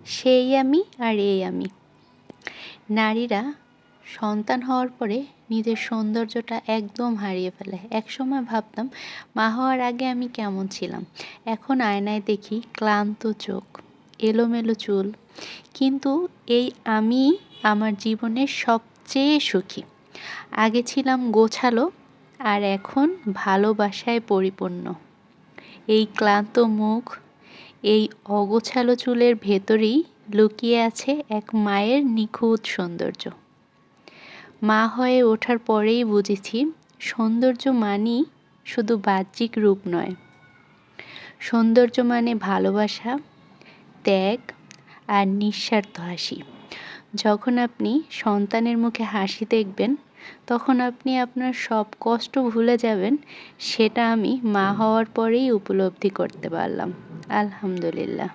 সেই আমি আর এই আমি। নারীরা সন্তান হওয়ার পরে নিজের সৌন্দর্যটা একদম হারিয়ে ফেলে। একসময় ভাবতাম মা হওয়ার আগে আমি কেমন ছিলাম। এখন আয়নায় দেখি ক্লান্ত চোখ, এলোমেলো চুল, কিন্তু এই আমি আমার জীবনের সবচেয়ে সুখী। আগে ছিলাম গোছালো, আর এখন ভালোবাসায় পরিপূর্ণ। এই ক্লান্ত মুখ, এই অগোছালো চুলের ভেতরেই লুকিয়ে আছে এক মায়ের নিখুঁত সৌন্দর্য। মা হয়ে ওঠার পরেই বুঝেছি সৌন্দর্য মানেই শুধু বাহ্যিক রূপ নয়। সৌন্দর্য মানে ভালোবাসা, ত্যাগ আর নিঃস্বার্থ হাসি। যখন আপনি সন্তানের মুখে হাসি দেখবেন, তখন আপনি আপনার সব কষ্ট ভুলে যাবেন। সেটা আমি মা হওয়ার পরেই উপলব্ধি করতে পারলাম। আলহামদুলিল্লাহ।